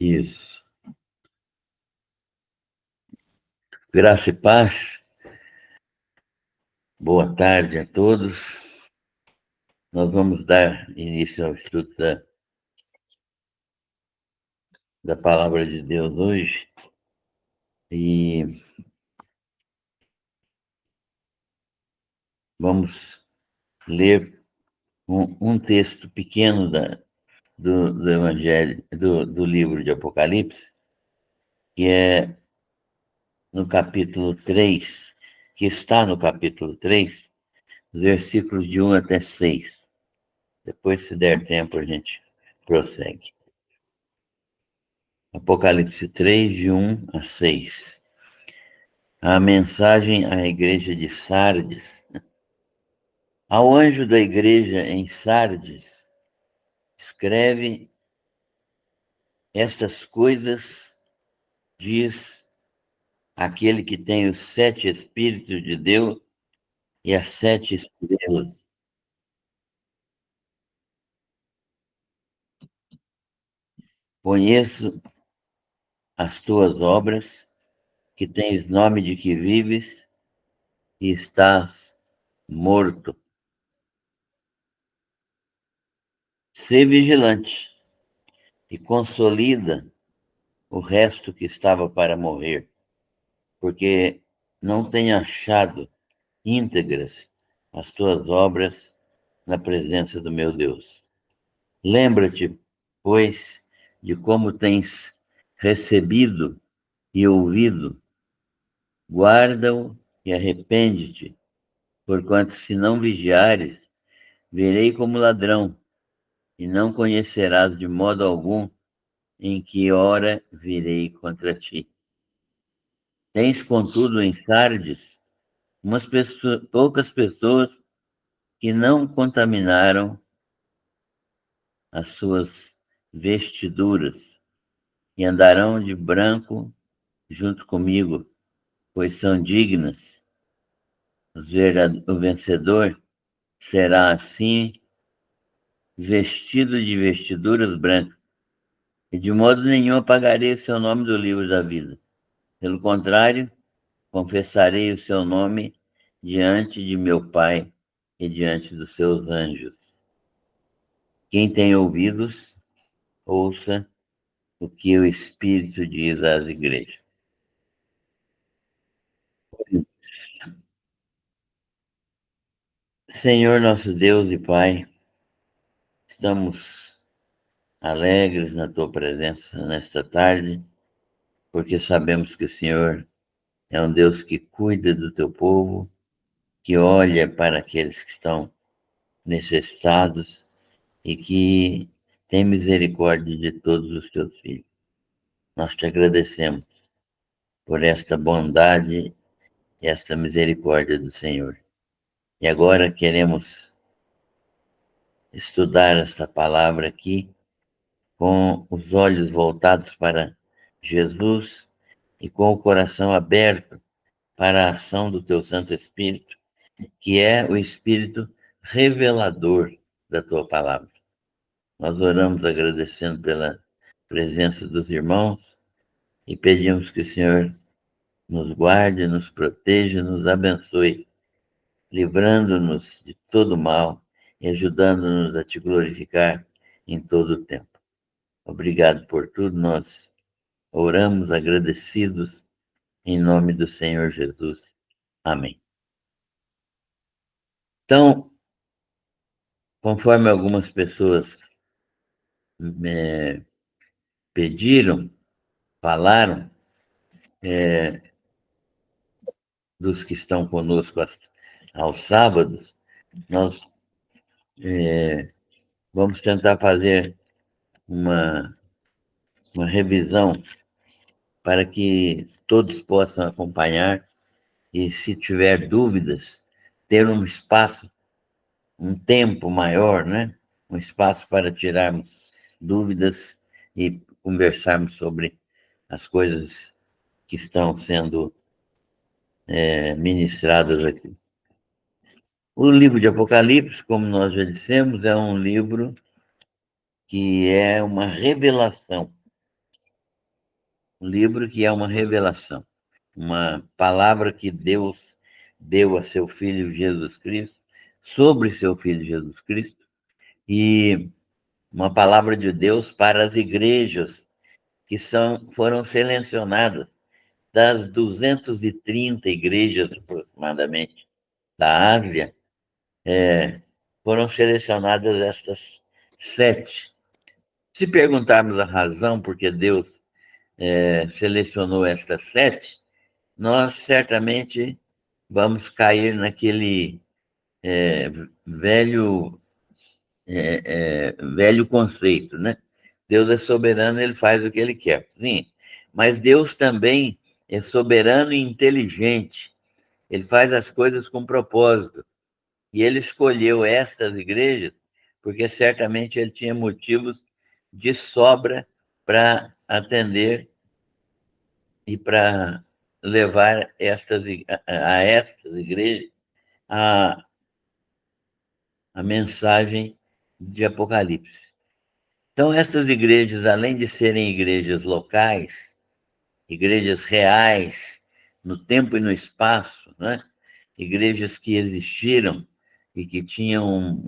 Isso. Graça e paz. Boa tarde a todos. Nós vamos dar início ao estudo da Palavra de Deus hoje. E vamos ler um texto pequeno do Evangelho, do livro de Apocalipse, que é no capítulo 3, que está no capítulo 3, versículos de 1 até 6. Depois, se der tempo, a gente prossegue. Apocalipse 3, de 1 a 6. A mensagem à igreja de Sardes. Ao anjo da igreja em Sardes, escreve: estas coisas diz aquele que tem os 7 Espíritos de Deus e as 7 estrelas. Conheço as tuas obras, que tens nome de que vives e estás morto. Sê vigilante e consolida o resto que estava para morrer, porque não tenho achado íntegras as tuas obras na presença do meu Deus. Lembra-te, pois, de como tens recebido e ouvido, guarda-o e arrepende-te, porquanto se não vigiares, verei como ladrão, e não conhecerás de modo algum em que hora virei contra ti. Tens, contudo, em Sardes poucas pessoas que não contaminaram as suas vestiduras e andarão de branco junto comigo, pois são dignas. O vencedor será assim vestido de vestiduras brancas, e de modo nenhum apagarei o seu nome do livro da vida. Pelo contrário, confessarei o seu nome diante de meu Pai e diante dos seus anjos. Quem tem ouvidos, ouça o que o Espírito diz às igrejas. Senhor nosso Deus e Pai, estamos alegres na Tua presença nesta tarde, porque sabemos que o Senhor é um Deus que cuida do Teu povo, que olha para aqueles que estão necessitados e que tem misericórdia de todos os Teus filhos. Nós te agradecemos por esta bondade e esta misericórdia do Senhor. E agora queremos estudar esta palavra aqui com os olhos voltados para Jesus e com o coração aberto para a ação do Teu Santo Espírito, que é o Espírito revelador da Tua palavra. Nós oramos agradecendo pela presença dos irmãos e pedimos que o Senhor nos guarde, nos proteja, nos abençoe, livrando-nos de todo mal e ajudando-nos a Te glorificar em todo o tempo. Obrigado por tudo, nós oramos agradecidos em nome do Senhor Jesus. Amém. Então, conforme algumas pessoas me pediram, falaram, dos que estão conosco aos sábados, nós vamos tentar fazer uma revisão para que todos possam acompanhar e, se tiver dúvidas, ter um espaço, um tempo maior, né? Um espaço para tirarmos dúvidas e conversarmos sobre as coisas que estão sendo ministradas aqui. O livro de Apocalipse, como nós já dissemos, é um livro que é uma revelação um livro que é uma revelação, uma palavra que Deus deu a seu Filho Jesus Cristo, sobre seu Filho Jesus Cristo, e uma palavra de Deus para as igrejas que foram selecionadas das 230 igrejas aproximadamente da Ásia, foram selecionadas estas 7. Se perguntarmos a razão por que Deus selecionou estas 7, nós certamente vamos cair naquele velho velho conceito, né? Deus é soberano, ele faz o que ele quer. Sim, mas Deus também é soberano e inteligente. Ele faz as coisas com propósito. E ele escolheu estas igrejas porque certamente ele tinha motivos de sobra para atender e para levar a estas igrejas a, a mensagem de Apocalipse. Então, estas igrejas, além de serem igrejas locais, igrejas reais, no tempo e no espaço, né? Igrejas que existiram e que tinham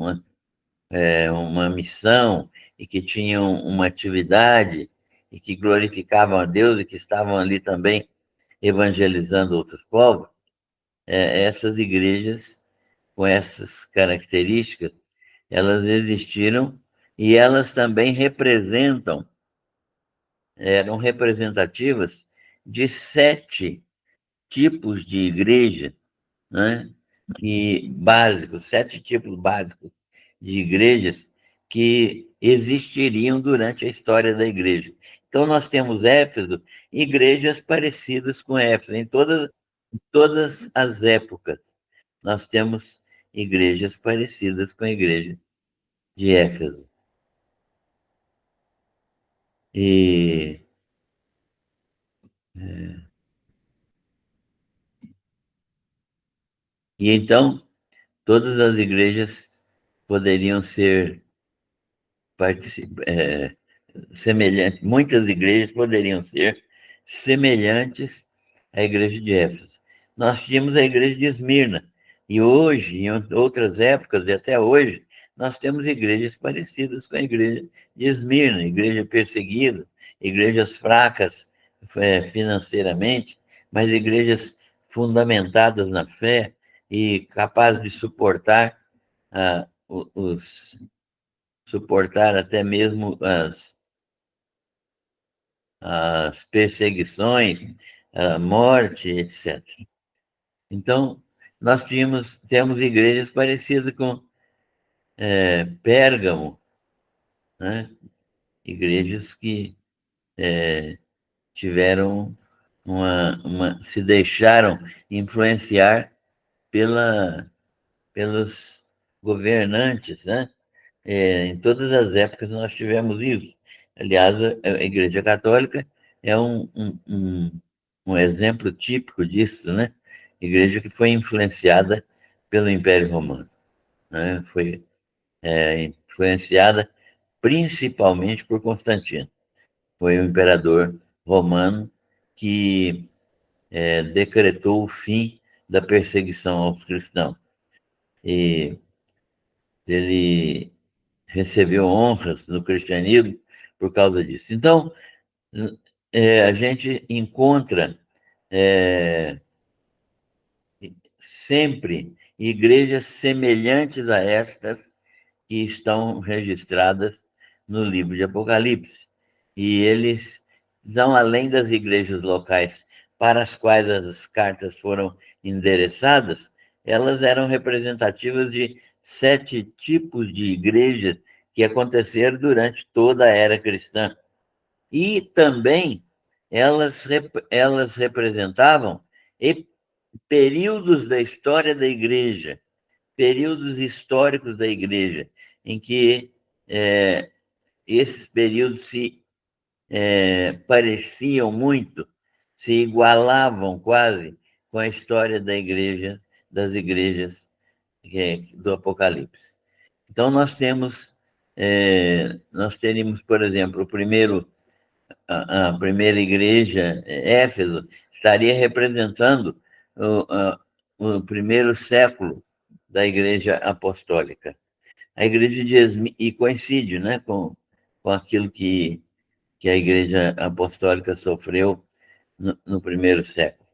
uma missão e que tinham uma atividade e que glorificavam a Deus e que estavam ali também evangelizando outros povos, essas igrejas com essas características, elas existiram e elas também eram representativas de 7 tipos de igreja, né? Básicos, 7 tipos básicos de igrejas que existiriam durante a história da igreja. Então, nós temos Éfeso, igrejas parecidas com Éfeso, em todas as épocas. Nós temos igrejas parecidas com a igreja de Éfeso. E, e então, todas as igrejas poderiam ser semelhantes, muitas igrejas poderiam ser semelhantes à igreja de Éfeso. Nós tínhamos a igreja de Esmirna, e hoje, em outras épocas, e até hoje, nós temos igrejas parecidas com a igreja de Esmirna, igreja perseguida, igrejas fracas financeiramente, mas igrejas fundamentadas na fé e capazes de suportar até mesmo as perseguições, a morte, etc. Então, nós temos igrejas parecidas com Pérgamo, né? Igrejas que tiveram se deixaram influenciar pelos governantes, né? Em todas as épocas nós tivemos isso. Aliás, a Igreja Católica é um exemplo típico disso, né? Igreja que foi influenciada pelo Império Romano, né? Foi influenciada principalmente por Constantino. Foi o imperador romano que decretou o fim da perseguição aos cristãos. E ele recebeu honras no cristianismo por causa disso. Então, a gente encontra sempre igrejas semelhantes a estas que estão registradas no livro de Apocalipse. E eles vão além das igrejas locais para as quais as cartas foram endereçadas, elas eram representativas de 7 tipos de igrejas que aconteceram durante toda a era cristã. E também elas representavam períodos da história da igreja, períodos históricos da igreja, em que esses períodos se pareciam muito, se igualavam quase com a história da igreja, das igrejas do Apocalipse. Então, nós teríamos, por exemplo, a primeira igreja, Éfeso, estaria representando o primeiro século da igreja apostólica. A igreja de Esmirna, e coincide, né, com aquilo que a igreja apostólica sofreu no primeiro século.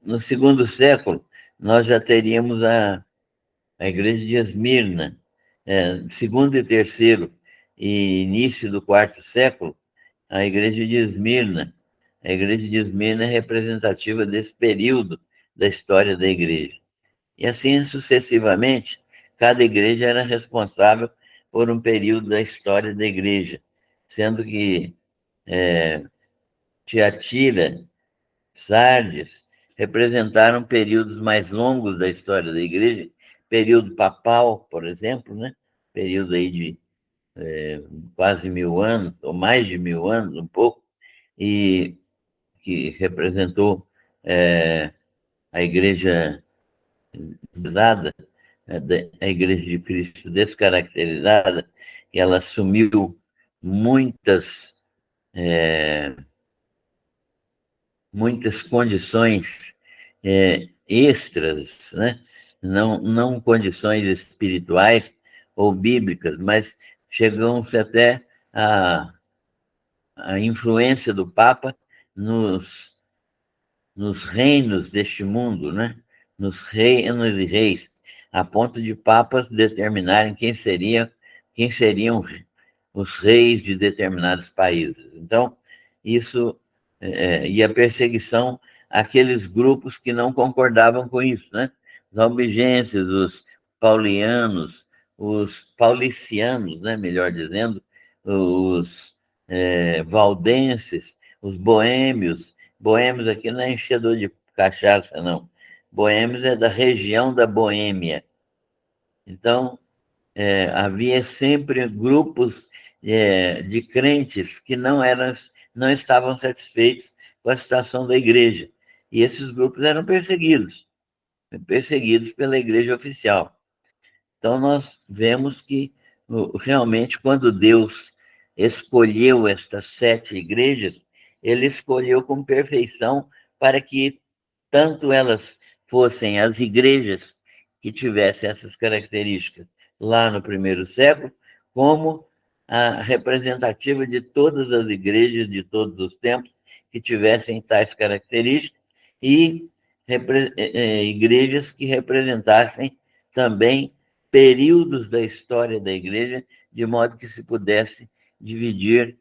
No segundo século, nós já teríamos a igreja de Esmirna. Segundo e terceiro e início do quarto século, a igreja de Esmirna. A igreja de Esmirna é representativa desse período da história da igreja. E assim sucessivamente, cada igreja era responsável por um período da história da igreja, sendo que Tiatira, Sardes, representaram períodos mais longos da história da igreja, período papal, por exemplo, né? Período aí de quase 1000 anos, ou mais de 1000 anos, um pouco, e que representou a igreja pesada, a igreja de Cristo descaracterizada, que ela assumiu muitas muitas condições extras, né? Não condições espirituais ou bíblicas, mas chegamos até a influência do Papa nos reinos deste mundo, né? Nos reinos e reis, a ponto de papas determinarem quem seriam os reis de determinados países. Então, isso e a perseguição àqueles grupos que não concordavam com isso, né? Os albigenses, os paulianos, os paulicianos, né? Melhor dizendo, os valdenses, os boêmios. Boêmios aqui não é enchedor de cachaça, não. Boêmios é da região da Boêmia. Então, havia sempre grupos de crentes que não estavam satisfeitos com a situação da igreja. E esses grupos eram perseguidos pela igreja oficial. Então, nós vemos que, realmente, quando Deus escolheu estas 7 igrejas, ele escolheu com perfeição para que tanto elas fossem as igrejas que tivessem essas características lá no primeiro século, como a representativa de todas as igrejas de todos os tempos que tivessem tais características e igrejas que representassem também períodos da história da igreja, de modo que se pudesse dividir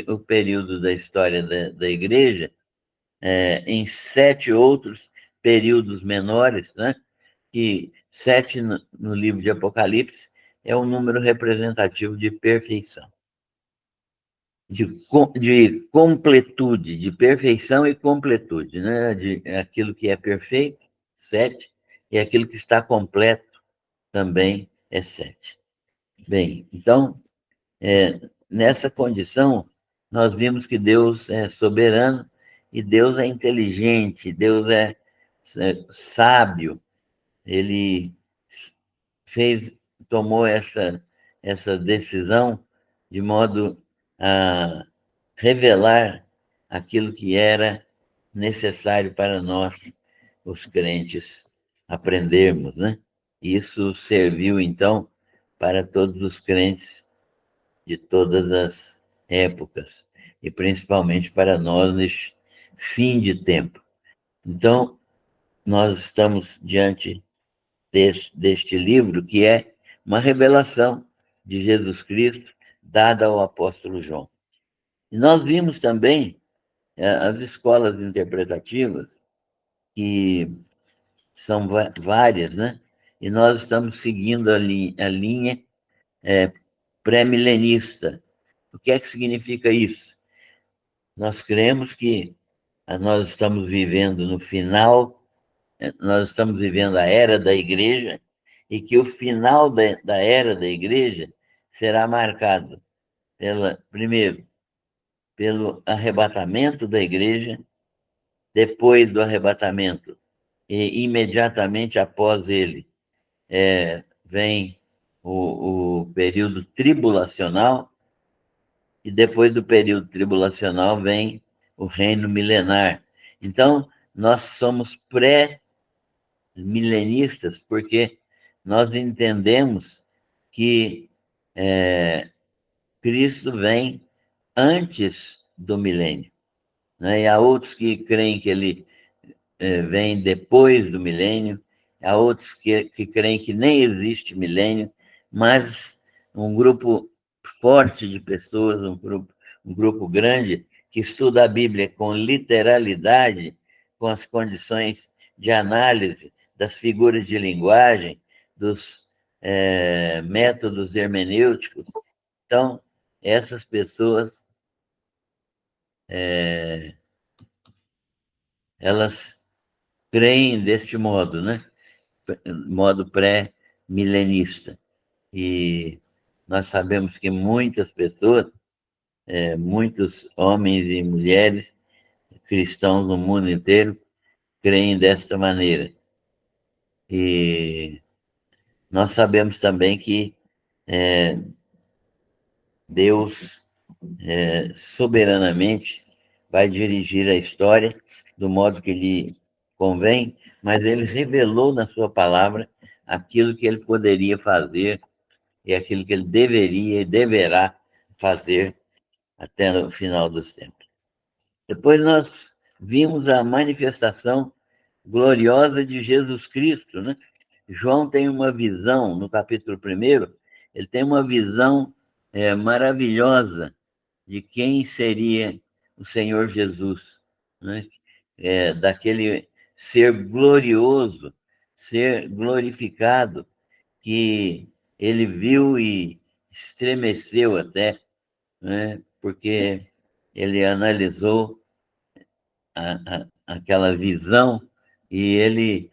o período da história da igreja em 7 outros períodos menores, né? Que 7 no livro de Apocalipse é um número representativo de perfeição, de completude, de perfeição e completude, né? De aquilo que é perfeito, 7, e aquilo que está completo também é 7. Bem, então, nessa condição, nós vimos que Deus é soberano e Deus é inteligente, Deus é sábio. Ele tomou essa decisão de modo a revelar aquilo que era necessário para nós, os crentes, aprendermos, né? Isso serviu, então, para todos os crentes de todas as épocas, e principalmente para nós neste fim de tempo. Então, nós estamos diante deste livro, que é uma revelação de Jesus Cristo dada ao apóstolo João. E nós vimos também as escolas interpretativas, que são várias, né? E nós estamos seguindo a linha pré-milenista. O que é que significa isso? Nós cremos que nós estamos vivendo no final, nós estamos vivendo a era da igreja, e que o final da era da igreja será marcado primeiro, pelo arrebatamento da igreja, depois do arrebatamento e imediatamente após ele vem o período tribulacional, e depois do período tribulacional vem o reino milenar. Então, nós somos pré-milenistas, porque nós entendemos que Cristo vem antes do milênio, né? E há outros que creem que ele vem depois do milênio, há outros que creem que nem existe milênio, mas um grupo forte de pessoas, um grupo grande, que estuda a Bíblia com literalidade, com as condições de análise das figuras de linguagem, dos métodos hermenêuticos. Então, essas pessoas, elas creem deste modo, né? Modo pré-milenista. E nós sabemos que muitas pessoas, muitos homens e mulheres cristãos no mundo inteiro, creem desta maneira. E nós sabemos também que Deus, soberanamente, vai dirigir a história do modo que lhe convém, mas ele revelou na sua palavra aquilo que ele poderia fazer e aquilo que ele deveria e deverá fazer até o final dos tempos. Depois nós vimos a manifestação gloriosa de Jesus Cristo, né? João tem uma visão, no capítulo 1, ele tem uma visão maravilhosa de quem seria o Senhor Jesus, né? Daquele ser glorioso, ser glorificado, que ele viu e estremeceu até, né? Porque ele analisou aquela visão e ele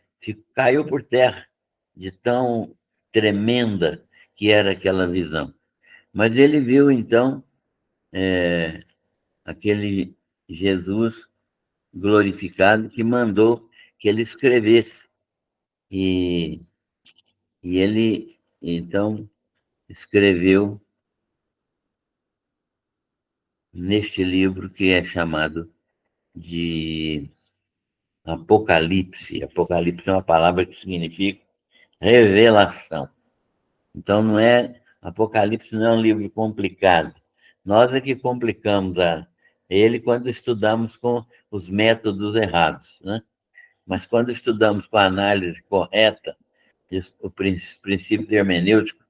caiu por terra de tão tremenda que era aquela visão. Mas ele viu, então, aquele Jesus glorificado que mandou que ele escrevesse. E, e ele, então, escreveu neste livro que é chamado de Apocalipse. Apocalipse é uma palavra que significa revelação. Então, Apocalipse não é um livro complicado. Nós é que complicamos ele quando estudamos com os métodos errados, né? Mas quando estudamos com a análise correta, os princípios hermenêuticos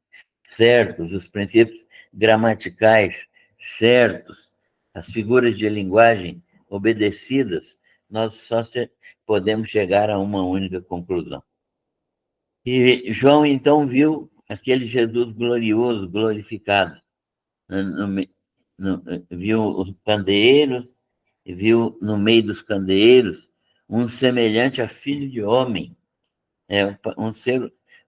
certos, os princípios gramaticais certos, as figuras de linguagem obedecidas, nós só podemos chegar a uma única conclusão. E João, então, viu aquele Jesus glorioso, glorificado. Viu os candeeiros, e viu no meio dos candeeiros um semelhante a filho de homem.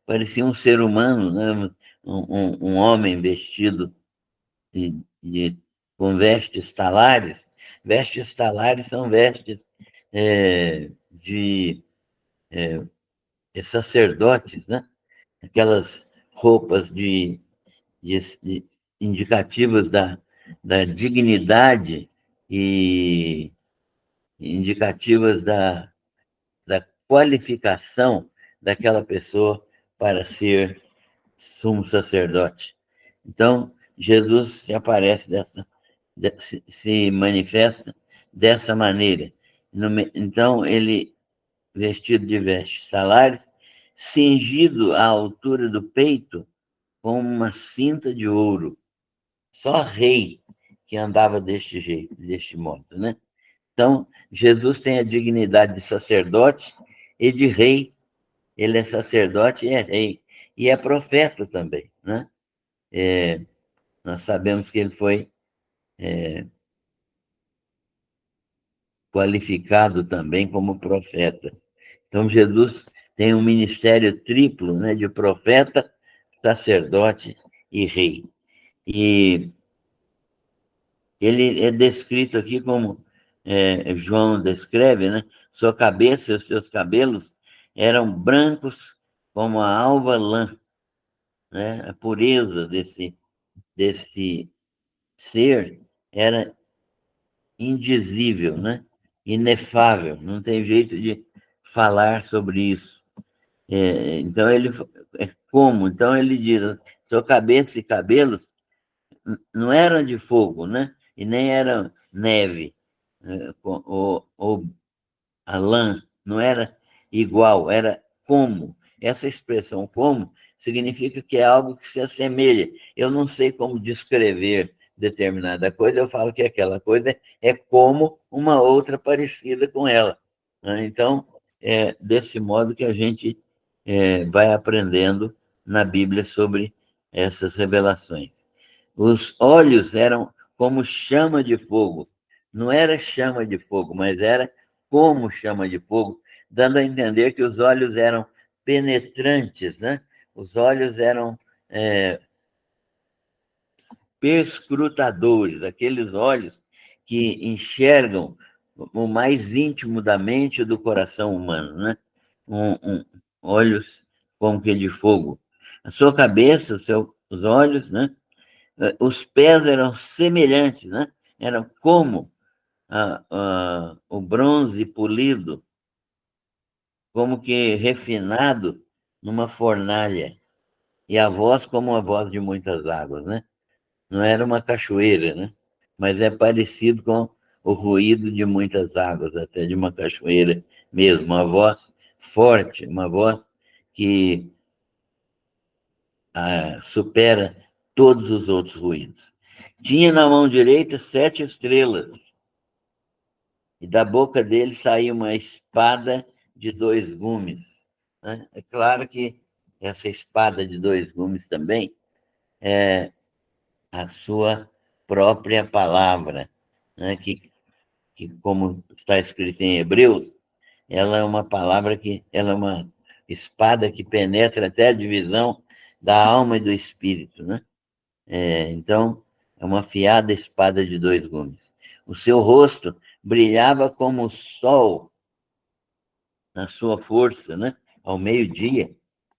Parecia um ser humano, né? Um homem vestido de, com vestes talares. Vestes talares são vestes de sacerdotes, né? Aquelas roupas de indicativas da dignidade e indicativas da qualificação daquela pessoa para ser sumo sacerdote. Então, Jesus se manifesta dessa maneira. Então, ele, vestido de vestes talares, cingido à altura do peito com uma cinta de ouro. Só rei que andava deste jeito, deste modo, né? Então, Jesus tem a dignidade de sacerdote e de rei. Ele é sacerdote e é rei. E é profeta também, né? Nós sabemos que ele foi qualificado também como profeta. Então, Jesus tem um ministério triplo, né, de profeta, sacerdote e rei. E ele é descrito aqui como João descreve, né? Sua cabeça e os seus cabelos eram brancos como a alva lã, né? A pureza desse ser era indizível, né? Inefável, não tem jeito de falar sobre isso. Então, como? Então, ele diz, sua cabeça e cabelos não eram de fogo, né? E nem eram neve, ou a lã, não era igual, era como. Essa expressão como significa que é algo que se assemelha. Eu não sei como descrever determinada coisa, eu falo que aquela coisa é como uma outra parecida com ela, né? Então, é desse modo que a gente vai aprendendo na Bíblia sobre essas revelações. Os olhos eram como chama de fogo. Não era chama de fogo, mas era como chama de fogo, dando a entender que os olhos eram penetrantes, né? Os olhos eram perscrutadores, aqueles olhos que enxergam o mais íntimo da mente e do coração humano, né? Olhos como que de fogo. A sua cabeça, os olhos, né? Os pés eram semelhantes, né? Eram como o bronze polido, como que refinado numa fornalha, e a voz como a voz de muitas águas, né? Não era uma cachoeira, né? Mas é parecido com o ruído de muitas águas, até de uma cachoeira mesmo, uma voz forte, uma voz que supera todos os outros ruídos. Tinha na mão direita 7 estrelas, e da boca dele saía uma espada de 2 gumes, né? É claro que essa espada de 2 gumes também é a sua própria palavra, né? Que, como está escrito em Hebreus, ela é uma palavra ela é uma espada que penetra até a divisão da alma e do espírito, né? Então, é uma afiada espada de 2 gumes. O seu rosto brilhava como o sol na sua força, né? Ao meio-dia,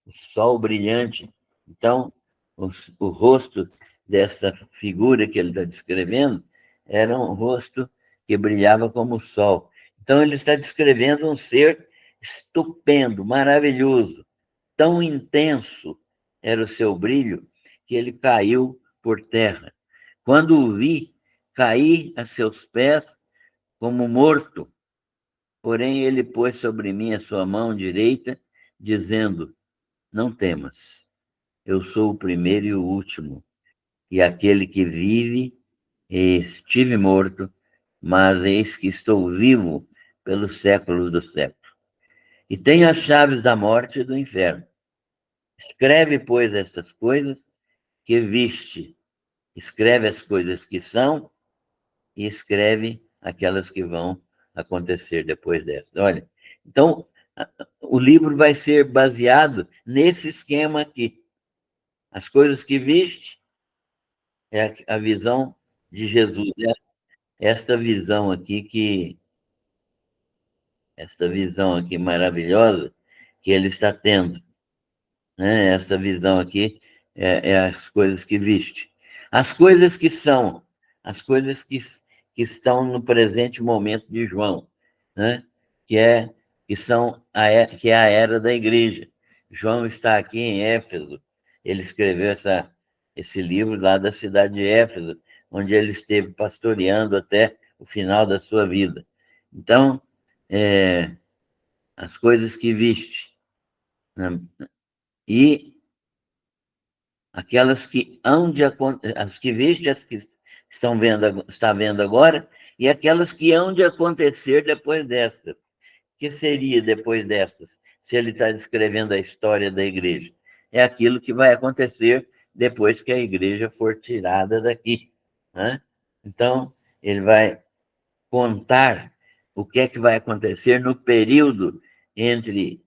o sol brilhante. Então, o rosto dessa figura que ele está descrevendo era um rosto que brilhava como o sol. Então, ele está descrevendo um ser estupendo, maravilhoso, tão intenso era o seu brilho que ele caiu por terra. Quando o vi, caí a seus pés como morto. Porém, ele pôs sobre mim a sua mão direita, dizendo: não temas, eu sou o primeiro e o último, e aquele que vive. E estive morto, mas eis que estou vivo pelos séculos dos séculos. E tenho as chaves da morte e do inferno. Escreve, pois, estas coisas que viste. Escreve as coisas que são e escreve aquelas que vão acontecer depois dessas. Olha, então, o livro vai ser baseado nesse esquema aqui. As coisas que viste é a visão de Jesus. Esta visão aqui esta visão aqui maravilhosa que ele está tendo, né? Esta visão aqui é as coisas que viste. As coisas que são, as coisas que estão no presente momento de João, né? Que é, que é a era da igreja. João está aqui em Éfeso, ele escreveu esse livro lá da cidade de Éfeso, onde ele esteve pastoreando até o final da sua vida. Então, as coisas que viste, né? E aquelas que hão de acontecer, as que viste, as que está vendo agora, e aquelas que hão de acontecer depois destas. O que seria depois destas, se ele está descrevendo a história da igreja? É aquilo que vai acontecer depois que a igreja for tirada daqui, né? Então, ele vai contar o que é que vai acontecer no período entre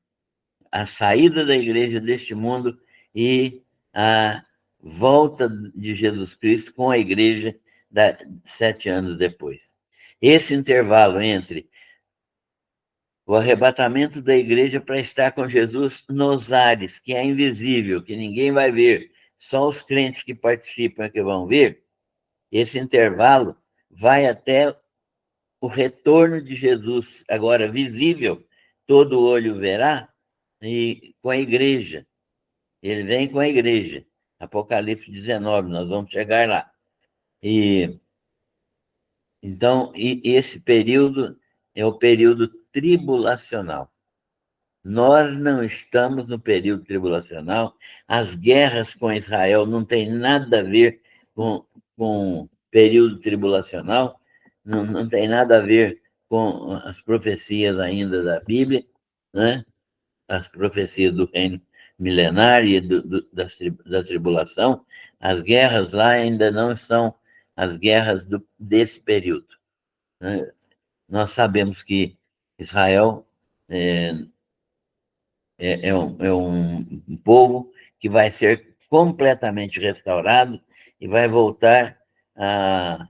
a saída da igreja deste mundo e a volta de Jesus Cristo com a igreja 7 anos depois. Esse intervalo entre o arrebatamento da igreja para estar com Jesus nos ares, que é invisível, que ninguém vai ver, só os crentes que participam é que vão ver, esse intervalo vai até o retorno de Jesus, agora visível, todo olho verá, e com a igreja. Ele vem com a igreja. Apocalipse 19, nós vamos chegar lá. E então, esse período é o período tribulacional. Nós não estamos no período tribulacional. As guerras com Israel não têm nada a ver com período tribulacional, não tem nada a ver com as profecias ainda da Bíblia, né? As profecias do reino milenar e da tribulação. As guerras lá ainda não são as guerras desse período, né? Nós sabemos que Israel é, é um povo que vai ser completamente restaurado e vai voltar a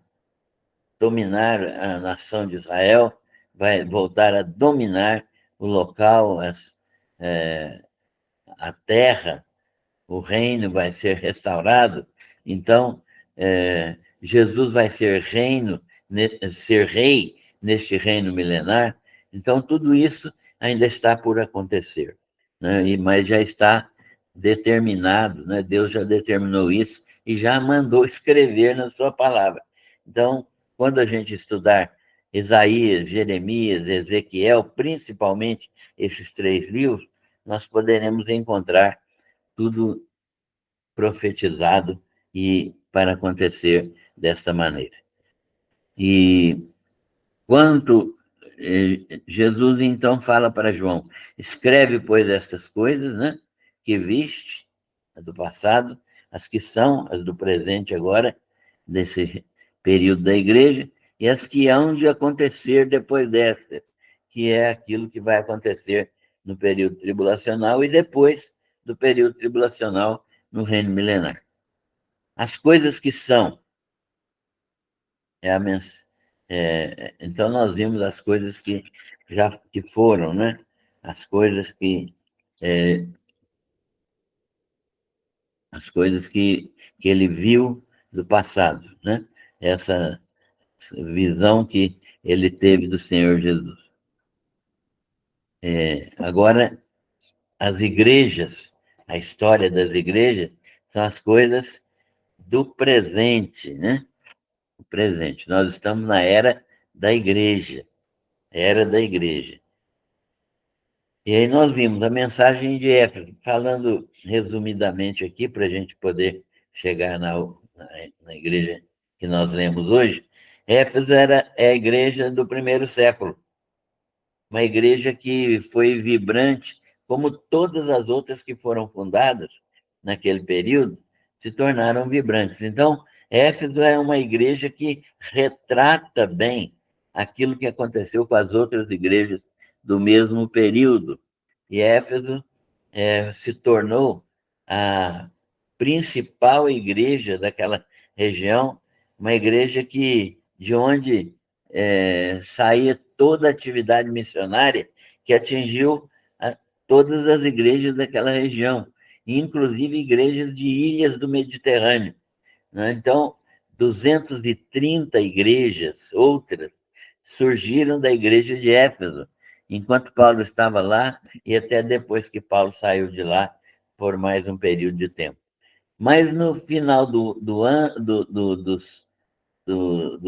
dominar a nação de Israel, vai voltar a dominar o local, a terra, o reino vai ser restaurado. Então, Jesus vai ser rei neste reino milenar. Então, tudo isso ainda está por acontecer, né? Mas já está determinado, né? Deus já determinou isso e já mandou escrever na sua palavra. Então, quando a gente estudar Isaías, Jeremias, Ezequiel, principalmente esses 3 livros, nós poderemos encontrar tudo profetizado e para acontecer desta maneira. E quanto Jesus então fala para João: escreve, pois, estas coisas, né, que viste, as do passado, as que são, as do presente agora, desse período da igreja, e as que hão de acontecer depois desta, que é aquilo que vai acontecer no período tribulacional e depois do período tribulacional no reino milenar. As coisas que são, então nós vimos as coisas que já que foram, né? As coisas é, que ele viu do passado, né? Essa visão que ele teve do Senhor Jesus. Agora, as igrejas, a história das igrejas, são as coisas do presente, né? O presente. Nós estamos na era da igreja. Era da igreja. E aí nós vimos a mensagem de Éfeso, falando resumidamente aqui, para a gente poder chegar na igreja que nós lemos hoje. Éfeso é a igreja do primeiro século, uma igreja que foi vibrante, como todas as outras que foram fundadas naquele período, se tornaram vibrantes. Então, Éfeso é uma igreja que retrata bem aquilo que aconteceu com as outras igrejas do mesmo período. E Éfeso se tornou a principal igreja daquela região, uma igreja de onde saía toda a atividade missionária que atingiu todas as igrejas daquela região, inclusive igrejas de ilhas do Mediterrâneo, né? Então, 230 igrejas outras surgiram da igreja de Éfeso, enquanto Paulo estava lá e até depois que Paulo saiu de lá por mais um período de tempo. Mas no final do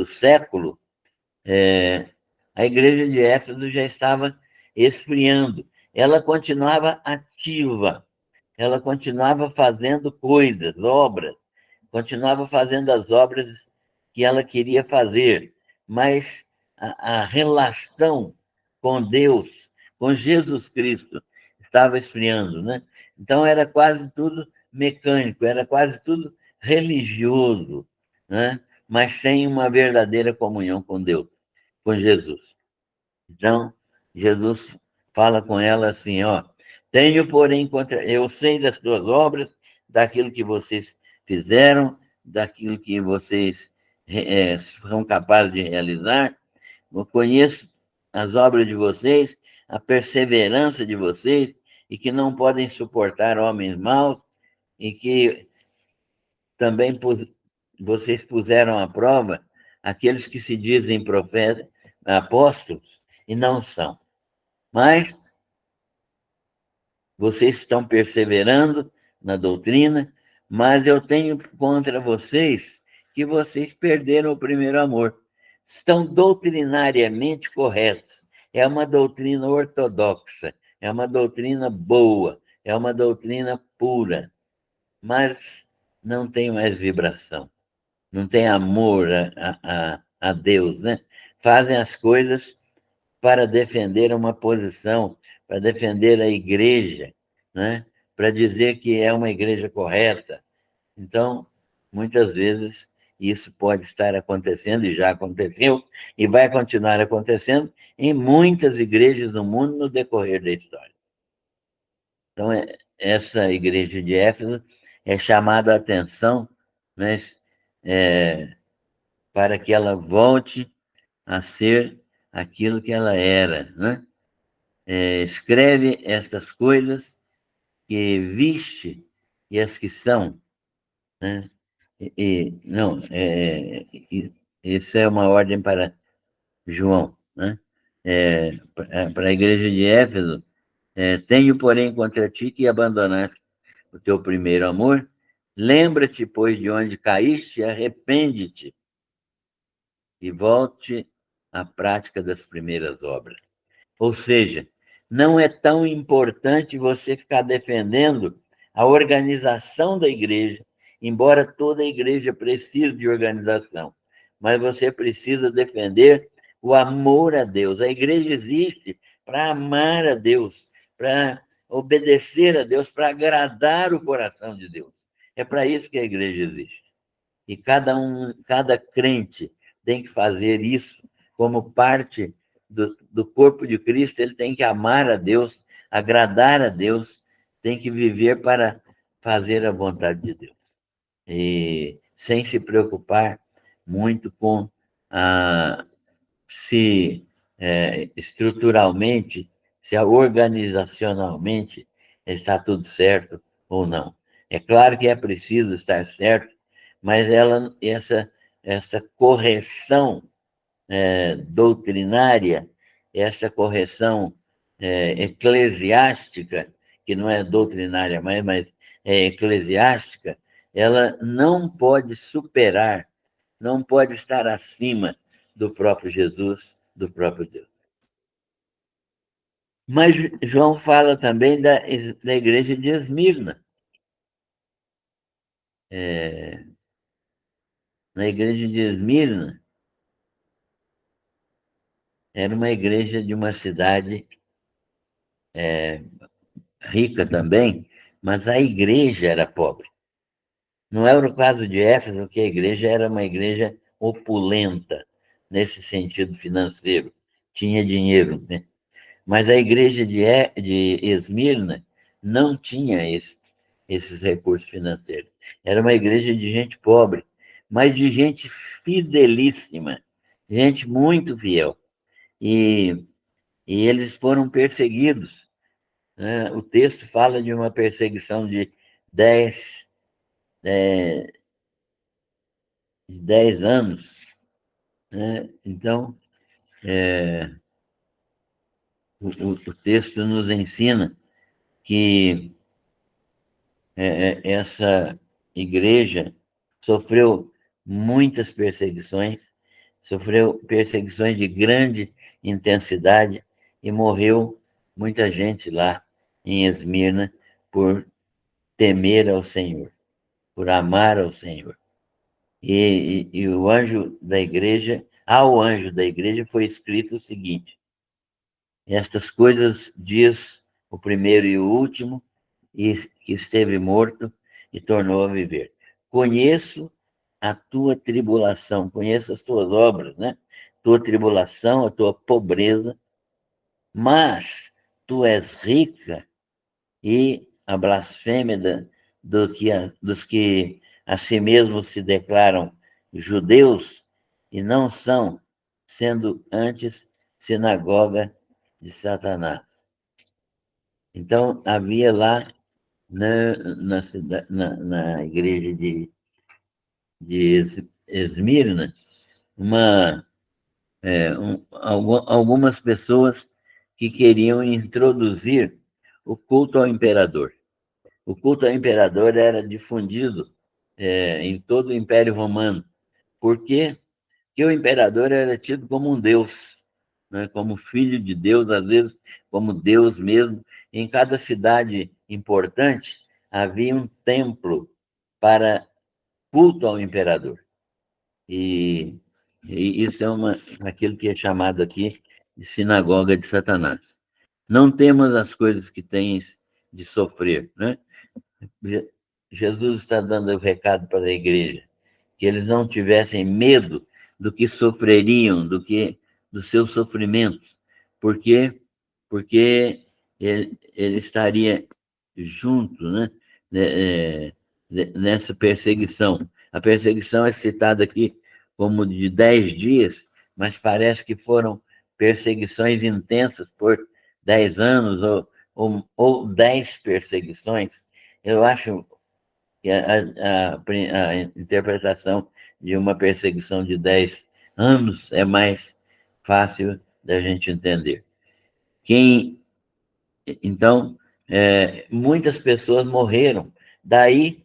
século, a igreja de Éfeso já estava esfriando. Ela continuava ativa, ela continuava fazendo coisas, obras, continuava fazendo as obras que ela queria fazer, mas a relação com Deus, com Jesus Cristo, estava esfriando, né? Então era quase tudo mecânico, era quase tudo religioso, né? Mas sem uma verdadeira comunhão com Deus, com Jesus. Então, Jesus fala com ela assim, ó: tenho, porém, eu sei das tuas obras, daquilo que vocês fizeram, daquilo que vocês são capazes de realizar. Eu conheço as obras de vocês, a perseverança de vocês, e que não podem suportar homens maus, e que também vocês puseram à prova aqueles que se dizem profetas, apóstolos, e não são. Mas vocês estão perseverando na doutrina, mas eu tenho contra vocês que vocês perderam o primeiro amor. Estão doutrinariamente corretos. É uma doutrina ortodoxa, é uma doutrina boa, é uma doutrina pura, mas não tem mais vibração, não tem amor a Deus, né? Fazem as coisas para defender uma posição, para defender a igreja, né? Para dizer que é uma igreja correta. Então, muitas vezes, isso pode estar acontecendo, e já aconteceu, e vai continuar acontecendo em muitas igrejas do mundo no decorrer da história. Então, essa igreja de Éfeso é chamada a atenção, né, para que ela volte a ser aquilo que ela era, né? Escreve estas coisas que viste e as que são, né? Não, isso é uma ordem para João, né? Para a igreja de Éfeso, tenho, porém, contra ti que abandonaste o teu primeiro amor. Lembra-te, pois, de onde caíste, arrepende-te e volte à prática das primeiras obras. Ou seja, não é tão importante você ficar defendendo a organização da igreja, embora toda a igreja precise de organização, mas você precisa defender o amor a Deus. A igreja existe para amar a Deus, para obedecer a Deus, para agradar o coração de Deus. É para isso que a igreja existe. E cada crente tem que fazer isso como parte do corpo de Cristo. Ele tem que amar a Deus, agradar a Deus, tem que viver para fazer a vontade de Deus. E sem se preocupar muito com se estruturalmente, se organizacionalmente está tudo certo ou não. É claro que é preciso estar certo, mas essa correção doutrinária, essa correção eclesiástica, que não é doutrinária mais, mas é eclesiástica, ela não pode superar, não pode estar acima do próprio Jesus, do próprio Deus. Mas João fala também da igreja de Esmirna. Na igreja de Esmirna, era uma igreja de uma cidade rica também, mas a igreja era pobre. Não era o caso de Éfeso, que a igreja era uma igreja opulenta, nesse sentido financeiro, tinha dinheiro, né? Mas a igreja de Esmirna não tinha esses recursos financeiros. Era uma igreja de gente pobre, mas de gente fidelíssima, gente muito fiel. E, e eles foram perseguidos, né? O texto fala de uma perseguição de 10, é, 10 anos, né? Então, o texto nos ensina que essa igreja sofreu muitas perseguições, sofreu perseguições de grande intensidade e morreu muita gente lá em Esmirna por temer ao Senhor, por amar ao Senhor. E o anjo da igreja, ao anjo da igreja foi escrito o seguinte: estas coisas diz o primeiro e o último, e que esteve morto e tornou a viver. Conheço a tua tribulação, conheço as tuas obras, né? Tua tribulação, a tua pobreza, mas tu és rica e a blasfêmia dos que a si mesmos se declaram judeus e não são, sendo antes sinagoga de Satanás. Então, havia lá na igreja de Esmirna algumas pessoas que queriam introduzir o culto ao imperador. O culto ao imperador era difundido em todo o Império Romano. Por quê? Porque o imperador era tido como um deus, né? Como filho de Deus, às vezes como Deus mesmo. Em cada cidade importante havia um templo para culto ao imperador. E, e isso é aquilo que é chamado aqui de sinagoga de Satanás. Não temos as coisas que tens de sofrer, né? Jesus está dando o recado para a igreja, que eles não tivessem medo do que sofreriam, dos seus sofrimentos. Por quê? Porque ele estaria junto, né? Nessa perseguição. A perseguição é citada aqui como de 10 dias, mas parece que foram perseguições intensas por 10 anos ou 10 perseguições. Eu acho que a interpretação de uma perseguição de 10 anos é mais fácil da gente entender. Então, muitas pessoas morreram. Daí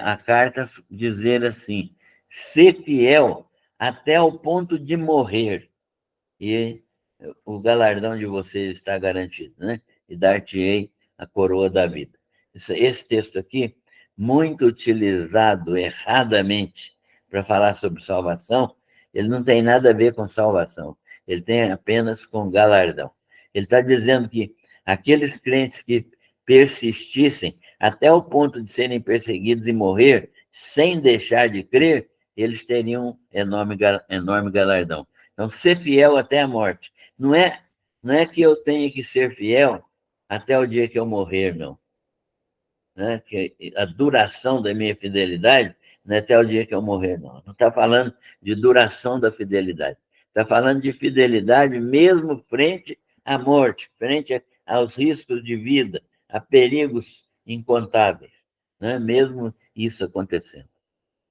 a carta dizer assim: ser fiel até o ponto de morrer, e o galardão de vocês está garantido, né? E dar-te-ei a coroa da vida. Esse texto aqui, muito utilizado erradamente para falar sobre salvação, ele não tem nada a ver com salvação, ele tem apenas com galardão. Ele está dizendo que aqueles crentes que persistissem até o ponto de serem perseguidos e morrer, sem deixar de crer, eles teriam enorme galardão. Então, ser fiel até a morte. Não é que eu tenha que ser fiel até o dia que eu morrer, não. Né? Que a duração da minha fidelidade não é até o dia que eu morrer, não. Não está falando de duração da fidelidade. Está falando de fidelidade mesmo frente à morte, frente aos riscos de vida, a perigos incontáveis, né? Mesmo isso acontecendo.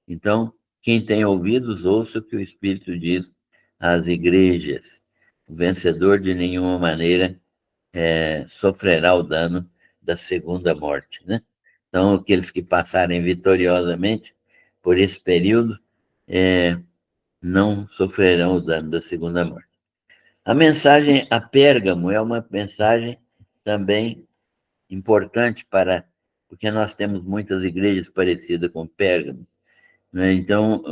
Então, quem tem ouvidos, ouça o que o Espírito diz às igrejas. O vencedor de nenhuma maneira sofrerá o dano da segunda morte, né? Então, aqueles que passarem vitoriosamente por esse período não sofrerão o dano da segunda morte. A mensagem a Pérgamo é uma mensagem também importante porque nós temos muitas igrejas parecidas com Pérgamo, né? Então,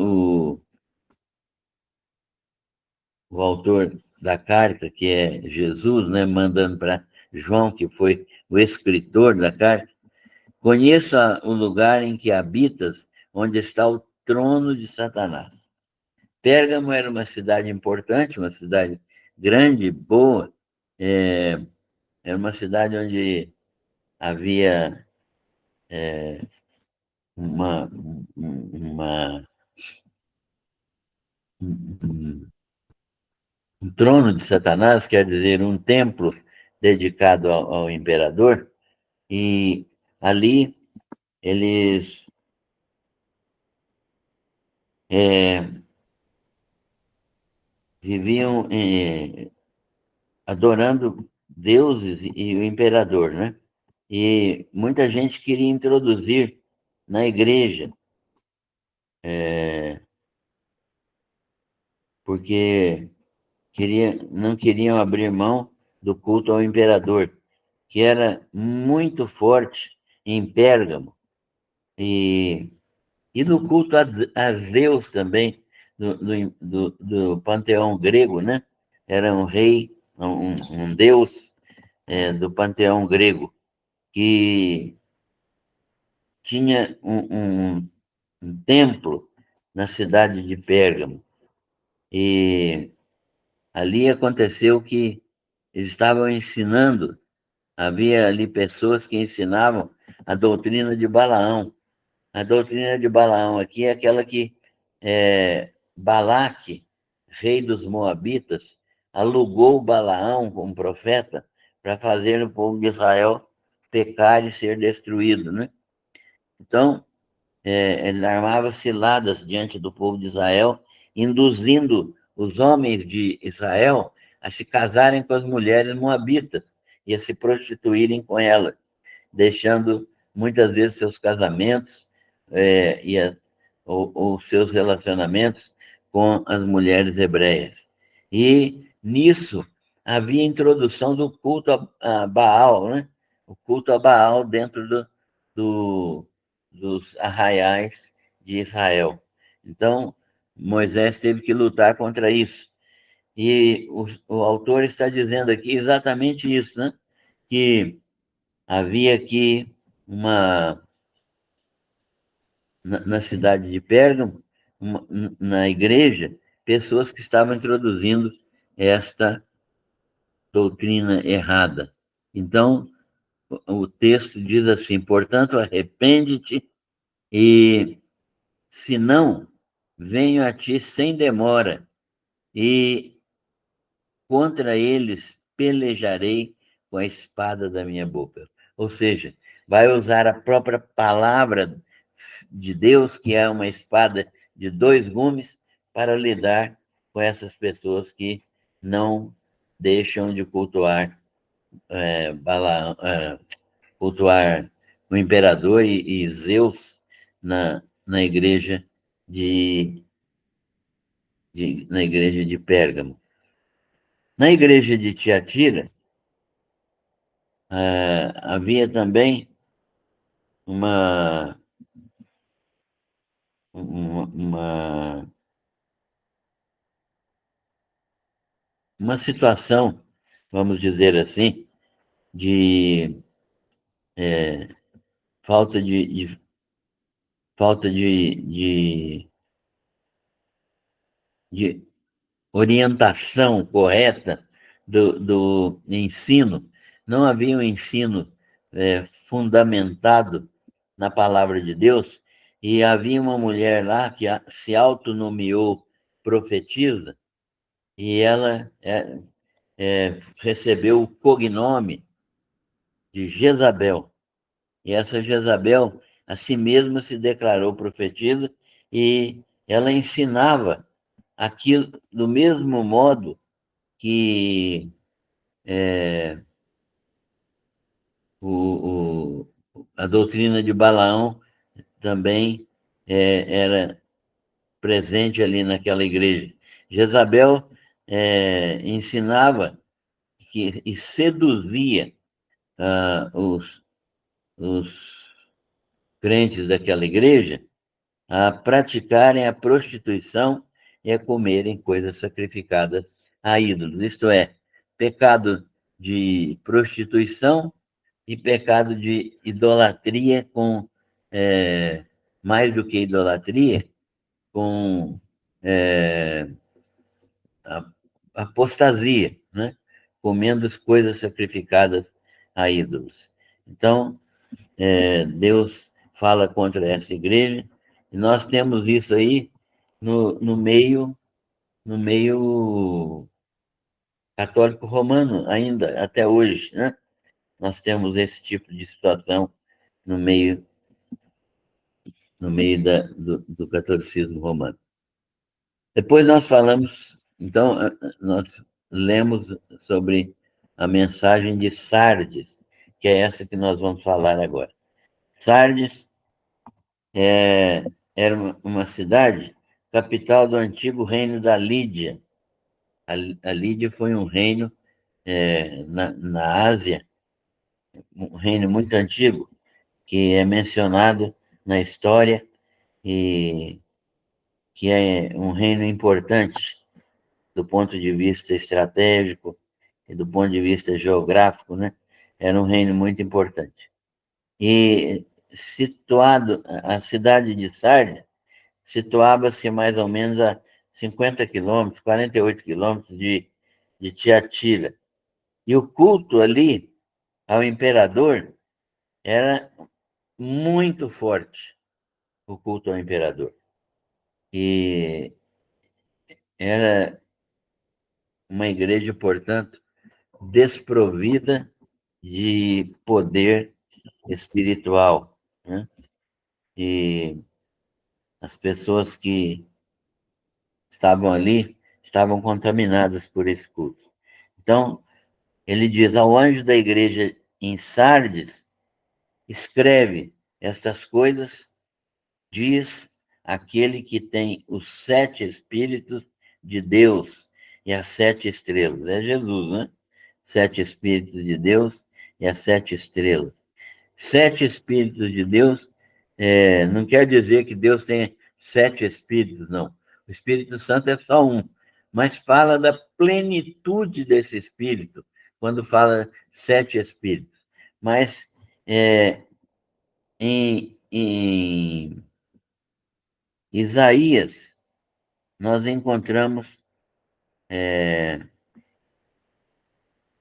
o autor da carta, que é Jesus, né, mandando para João, que foi o escritor da carta: conheça o lugar em que habitas, onde está o trono de Satanás. Pérgamo era uma cidade importante, uma cidade grande, boa, era uma cidade onde havia uma, um, um trono de Satanás, quer dizer, um templo dedicado ao imperador, e ali eles viviam adorando deuses e o imperador, né? E muita gente queria introduzir na igreja, porque não queriam abrir mão do culto ao imperador, que era muito forte em Pérgamo, e no culto a Zeus também, do panteão grego, né? Era um rei, um deus do panteão grego, que tinha um templo na cidade de Pérgamo. E ali aconteceu que eles estavam ensinando, havia ali pessoas que ensinavam a doutrina de Balaão. A doutrina de Balaão aqui é aquela que Balaque, rei dos Moabitas, alugou Balaão como profeta para fazer o povo de Israel pecar e ser destruído, né? Então, ele armava ciladas diante do povo de Israel induzindo os homens de Israel a se casarem com as mulheres moabitas e a se prostituírem com elas, deixando muitas vezes seus casamentos ou seus relacionamentos com as mulheres hebreias. E nisso havia introdução do culto a Baal, né? O culto a Baal dentro dos arraiais de Israel. Então, Moisés teve que lutar contra isso. E o autor está dizendo aqui exatamente isso, né? Que havia aqui na cidade de Pérgamo, na igreja, pessoas que estavam introduzindo esta doutrina errada. Então, o texto diz assim: portanto, arrepende-te e, se não, venho a ti sem demora e contra eles pelejarei com a espada da minha boca. Ou seja, vai usar a própria palavra de Deus, que é uma espada de dois gumes, para lidar com essas pessoas que não deixam de cultuar cultuar o imperador e Zeus na igreja na igreja de Pérgamo. Na igreja de Tiatira, havia também uma, uma, uma situação, vamos dizer assim, de falta falta de orientação correta do ensino. Não havia um ensino fundamentado na palavra de Deus, e havia uma mulher lá que se autonomeou profetisa, e ela recebeu o cognome de Jezabel. E essa Jezabel, a si mesma, se declarou profetisa, e ela ensinava aquilo do mesmo modo que o, a doutrina de Balaão também era presente ali naquela igreja. Jezabel ensinava e seduzia os crentes daquela igreja a praticarem a prostituição e a comerem coisas sacrificadas a ídolos. Isto é, pecado de prostituição e pecado de idolatria com mais do que idolatria, com apostasia, né? Comendo as coisas sacrificadas a ídolos. Então, Deus fala contra essa igreja, e nós temos isso aí no meio católico romano ainda, até hoje, né? Nós temos esse tipo de situação no meio, no meio do catolicismo romano. Depois nós falamos, então, nós lemos sobre a mensagem de Sardes, que é essa que nós vamos falar agora. Sardes era uma cidade, capital do antigo reino da Lídia. A Lídia foi um reino na Ásia, um reino muito antigo, que é mencionado na história e que é um reino importante do ponto de vista estratégico e do ponto de vista geográfico, né? Era um reino muito importante. E situado, a cidade de Sardes situava-se mais ou menos a 50 quilômetros, 48 quilômetros de Tiatira. E o culto ali ao imperador era muito forte, o culto ao imperador. E era uma igreja, portanto, desprovida de poder espiritual, né? E as pessoas que estavam ali, estavam contaminadas por esse culto. Então, ele diz ao anjo da igreja em Sardes, escreve estas coisas, diz aquele que tem os 7 Espíritos de Deus e as 7 estrelas. É Jesus, né? 7 Espíritos de Deus e as 7 estrelas. 7 Espíritos de Deus não quer dizer que Deus tenha 7 Espíritos, não. O Espírito Santo é só um, mas fala da plenitude desse Espírito, quando fala 7 Espíritos. Mas em Isaías, nós encontramos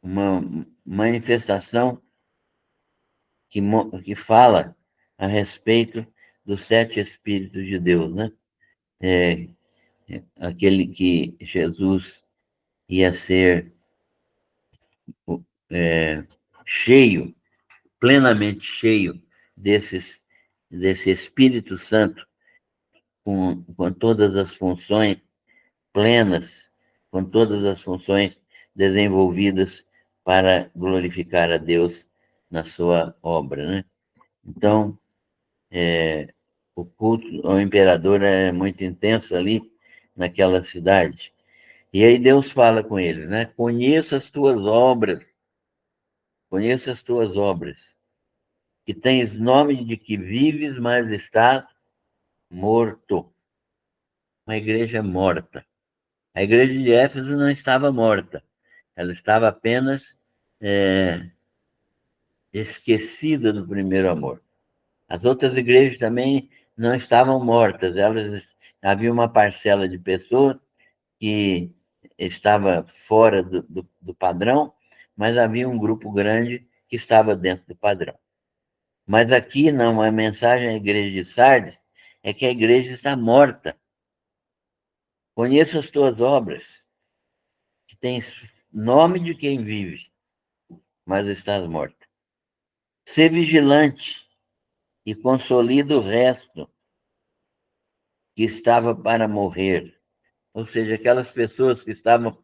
uma manifestação que fala a respeito dos 7 Espíritos de Deus, né? Aquele que Jesus ia ser cheio, plenamente cheio desse Espírito Santo, com todas as funções plenas, com todas as funções desenvolvidas para glorificar a Deus na sua obra, né? Então, o culto ao imperador é muito intenso ali naquela cidade. E aí Deus fala com eles, né? Conheça as tuas obras, que tens nome de que vives, mas estás morto. Uma igreja morta. A igreja de Éfeso não estava morta, ela estava apenas esquecida do primeiro amor. As outras igrejas também não estavam mortas, havia uma parcela de pessoas que estava fora do padrão, mas havia um grupo grande que estava dentro do padrão. Mas aqui não, a mensagem à igreja de Sardes é que a igreja está morta. Conheça as tuas obras, que tens nome de quem vive, mas estás morta. Sê vigilante e consolida o resto que estava para morrer. Ou seja, aquelas pessoas que estavam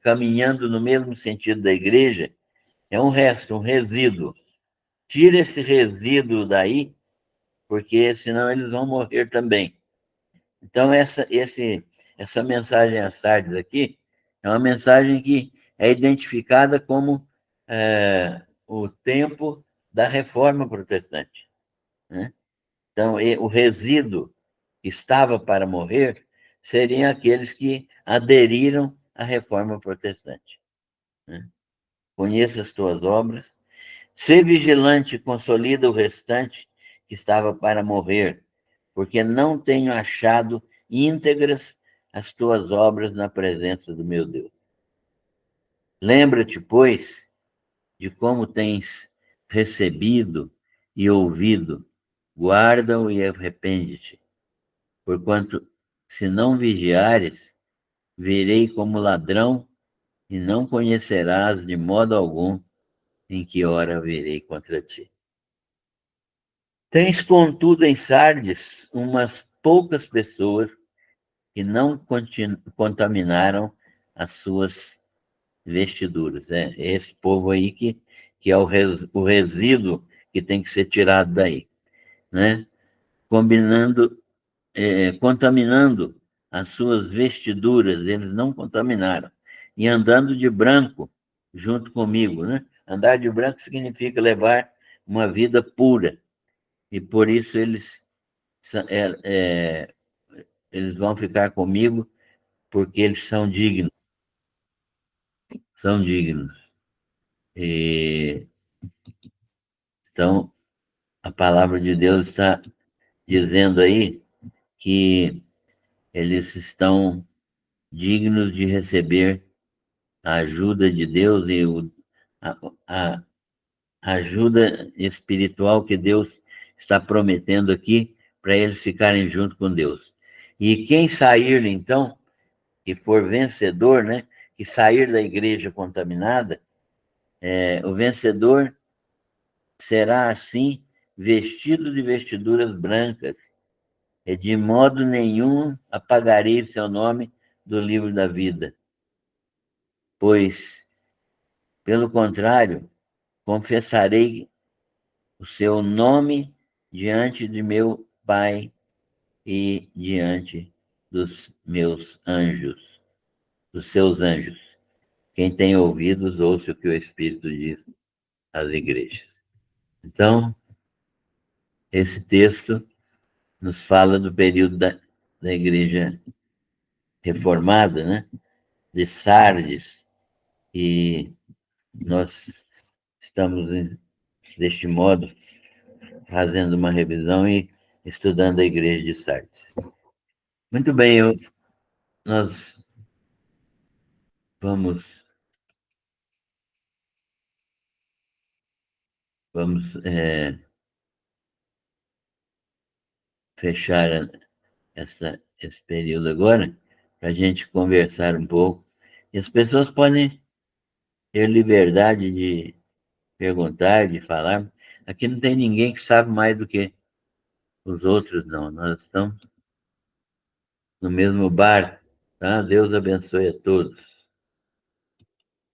caminhando no mesmo sentido da igreja, é um resto, um resíduo. Tira esse resíduo daí, porque senão eles vão morrer também. Então, essa mensagem a Sardes aqui é uma mensagem que é identificada como o tempo da Reforma Protestante, né? Então, o resíduo que estava para morrer seriam aqueles que aderiram à Reforma Protestante, né? Conheça as tuas obras, sê vigilante e consolida o restante que estava para morrer, porque não tenho achado íntegras as tuas obras na presença do meu Deus. Lembra-te, pois, de como tens recebido e ouvido, guarda-o e arrepende-te, porquanto, se não vigiares, virei como ladrão e não conhecerás de modo algum em que hora virei contra ti. Tens, contudo, em Sardes umas poucas pessoas que não contaminaram as suas vestiduras. É esse povo aí que é o resíduo que tem que ser tirado daí, né? Contaminando as suas vestiduras, eles não contaminaram. E andando de branco junto comigo, né? Andar de branco significa levar uma vida pura. E por isso eles vão ficar comigo, porque eles são dignos. São dignos. E, então, a palavra de Deus está dizendo aí que eles estão dignos de receber a ajuda de Deus e a ajuda espiritual que Deus está prometendo aqui para eles ficarem junto com Deus. E quem sair, então, que for vencedor, né, que sair da igreja contaminada, o vencedor será assim vestido de vestiduras brancas, e de modo nenhum apagarei o seu nome do livro da vida, pois, pelo contrário, confessarei o seu nome diante de meu Pai e diante dos meus anjos, dos seus anjos. Quem tem ouvidos, ouça o que o Espírito diz às igrejas. Então, esse texto nos fala do período da igreja reformada, né? De Sardes, e nós estamos, deste modo, fazendo uma revisão e estudando a igreja de Sardes. Muito bem, nós vamos, vamos fechar esse período agora, para a gente conversar um pouco. E as pessoas podem ter liberdade de perguntar, de falar. Aqui não tem ninguém que sabe mais do que os outros, não. Nós estamos no mesmo barco, tá? Deus abençoe a todos.